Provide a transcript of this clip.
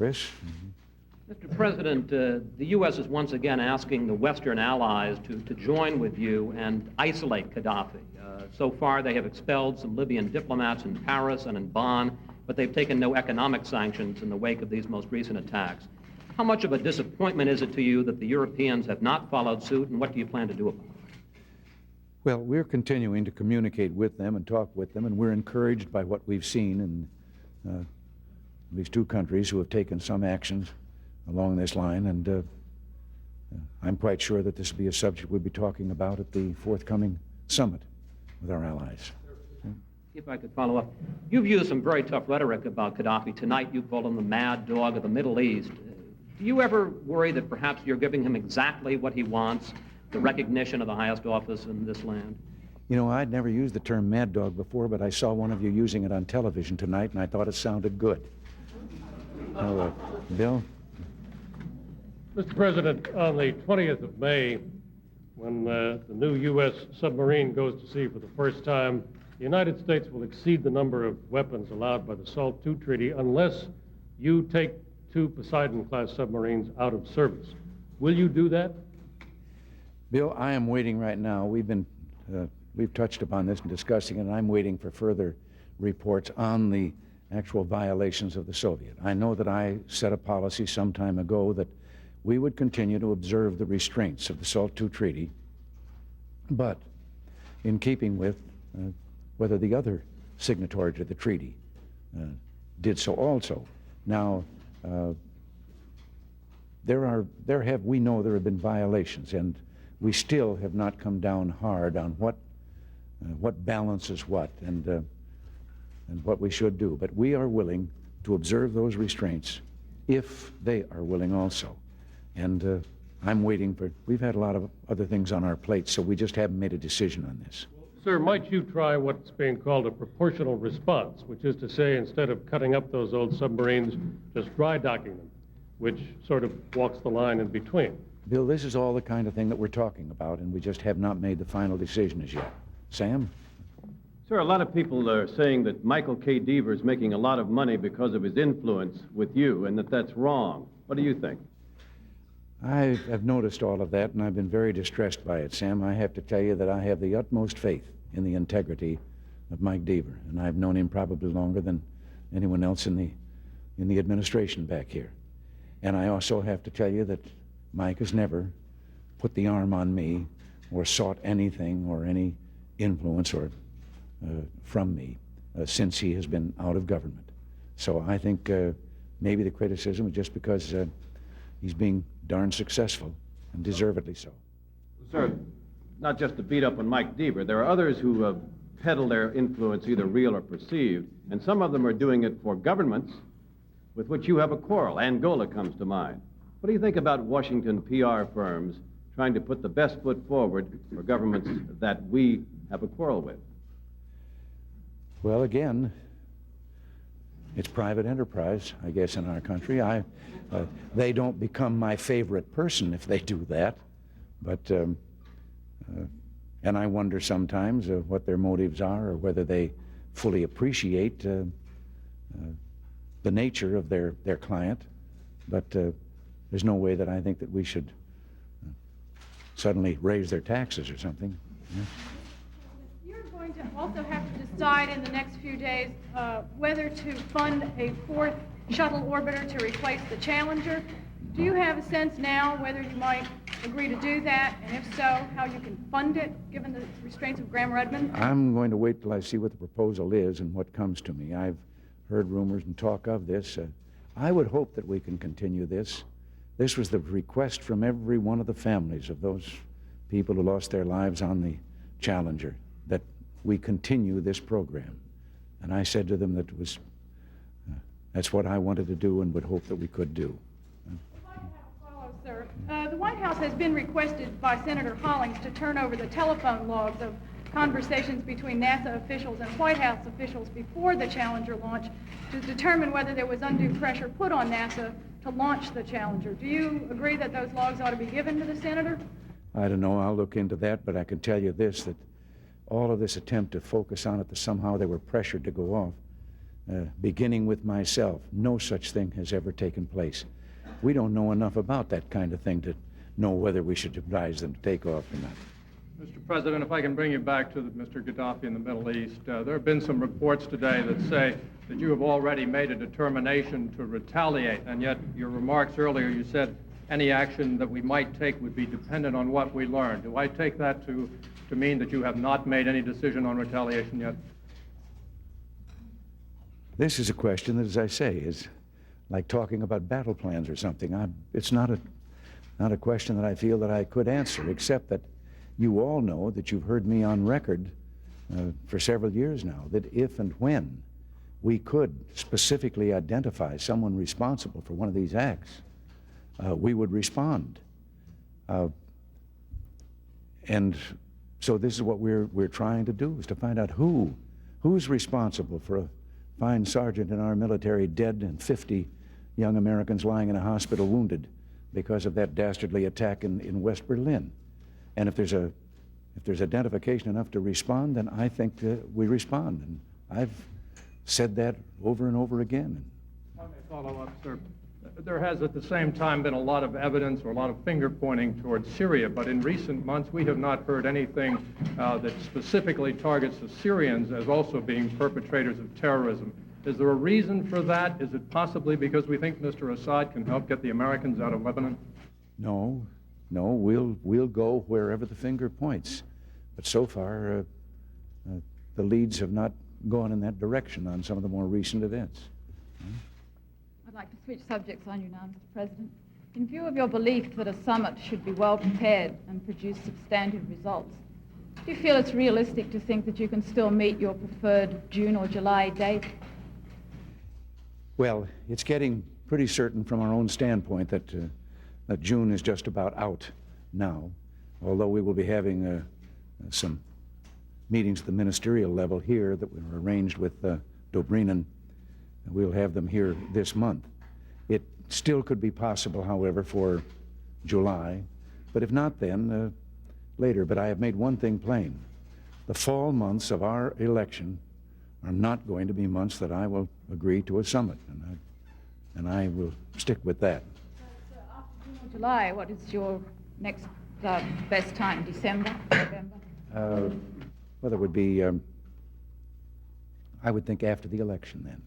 Chris. Mr. President, the U.S. is once again asking the Western allies to join with you and isolate Gaddafi. So far, they have expelled some Libyan diplomats in Paris and in Bonn, but they've taken no economic sanctions in the wake of these most recent attacks. How much of a disappointment is it to you that the Europeans have not followed suit, and what do you plan to do about it? Well, we're continuing to communicate with them and talk with them, and we're encouraged by what we've seen in these two countries who have taken some actions along this line, and I'm quite sure that this will be a subject we'll be talking about at the forthcoming summit with our allies. If I could follow up, you've used some very tough rhetoric about Gaddafi. Tonight you called him the mad dog of the Middle East. Do you ever worry that perhaps you're giving him exactly what he wants, the recognition of the highest office in this land? You know, I'd never used the term mad dog before, but I saw one of you using it on television tonight, and I thought it sounded good. Bill? Mr. President, on the 20th of May, when the new U.S. submarine goes to sea for the first time, the United States will exceed the number of weapons allowed by the SALT II treaty unless you take 2 Poseidon-class submarines out of service. Will you do that? Bill, I am waiting right now. We've touched upon this and discussing it, and I'm waiting for further reports on the actual violations of the Soviet. I know that I set a policy some time ago that we would continue to observe the restraints of the SALT II treaty, but in keeping with whether the other signatory to the treaty did so also. Now, we know there have been violations, and we still have not come down hard on what balances what and what we should do. But we are willing to observe those restraints if they are willing also. And I'm waiting for, we've had a lot of other things on our plate, so we just haven't made a decision on this. Sir, might you try what's being called a proportional response, which is to say, instead of cutting up those old submarines, just dry docking them, which sort of walks the line in between? Bill, this is all the kind of thing that we're talking about, and we just have not made the final decision as yet. Sam? Sir, a lot of people are saying that Michael K. Deaver is making a lot of money because of his influence with you, and that that's wrong. What do you think? I've noticed all of that, and I've been very distressed by it, Sam. I have to tell you that I have the utmost faith in the integrity of Mike Deaver, and I've known him probably longer than anyone else in the administration back here. And I also have to tell you that Mike has never put the arm on me or sought anything or any influence or from me since he has been out of government. So I think maybe the criticism is just because he's being darn successful, and deservedly so. Sir, not just to beat up on Mike Deaver, there are others who peddle their influence, either real or perceived, and some of them are doing it for governments with which you have a quarrel. Angola comes to mind. What do you think about Washington PR firms trying to put the best foot forward for governments that we have a quarrel with? Well, again, it's private enterprise, I guess, in our country. They don't become my favorite person if they do that, but and I wonder sometimes what their motives are, or whether they fully appreciate the nature of their client. But there's no way that I think that we should suddenly raise their taxes or something. Yeah. You're going to also have to decide in the next few days whether to fund a 4th shuttle orbiter to replace the Challenger. Do you have a sense now whether you might agree to do that, and if so, how you can fund it, given the restraints of Graham-Rudman? I'm going to wait till I see what the proposal is and what comes to me. I've heard rumors and talk of this. I would hope that we can continue this. This was the request from every one of the families of those people who lost their lives on the Challenger, that we continue this program. And I said to them that it was, that's what I wanted to do and would hope that we could do. Sir. The White House has been requested by Senator Hollings to turn over the telephone logs of conversations between NASA officials and White House officials before the Challenger launch to determine whether there was undue pressure put on NASA to launch the Challenger. Do you agree that those logs ought to be given to the Senator? I don't know. I'll look into that, but I can tell you this, that all of this attempt to focus on it, that somehow they were pressured to go off, beginning with myself, no such thing has ever taken place. We don't know enough about that kind of thing to know whether we should advise them to take off or not. Mr. President, if I can bring you back to Mr. Gaddafi in the Middle East, there have been some reports today that say that you have already made a determination to retaliate, and yet your remarks earlier, you said any action that we might take would be dependent on what we learn. Do I take that to mean that you have not made any decision on retaliation yet? This is a question that, as I say, is like talking about battle plans or something. It's not a question that I feel that I could answer, except that you all know that you've heard me on record for several years now, that if and when we could specifically identify someone responsible for one of these acts, we would respond. And so this is what we're trying to do, is to find out who's responsible for a fine sergeant in our military dead and 50 young Americans lying in a hospital wounded because of that dastardly attack in West Berlin. And if there's identification enough to respond, then I think we respond. And I've said that over and over again. If I may follow up, sir. There has at the same time been a lot of evidence or a lot of finger pointing towards Syria, but in recent months we have not heard anything that specifically targets the Syrians as also being perpetrators of terrorism. Is there a reason for that? Is it possibly because we think Mr. Assad can help get the Americans out of Lebanon? No, we'll go wherever the finger points. But so far, the leads have not gone in that direction on some of the more recent events. I'd like to switch subjects on you now, Mr. President. In view of your belief that a summit should be well prepared and produce substantive results, do you feel it's realistic to think that you can still meet your preferred June or July date? Well, it's getting pretty certain from our own standpoint that June is just about out now, although we will be having some meetings at the ministerial level here that were arranged with Dobrynin. We'll have them here this month. It still could be possible, however, for July, but if not, then later. But I have made one thing plain. The fall months of our election are not going to be months that I will agree to a summit, and I will stick with that. So after June or July, what is your next best time? December, November? Well, it would be, I would think after the election then.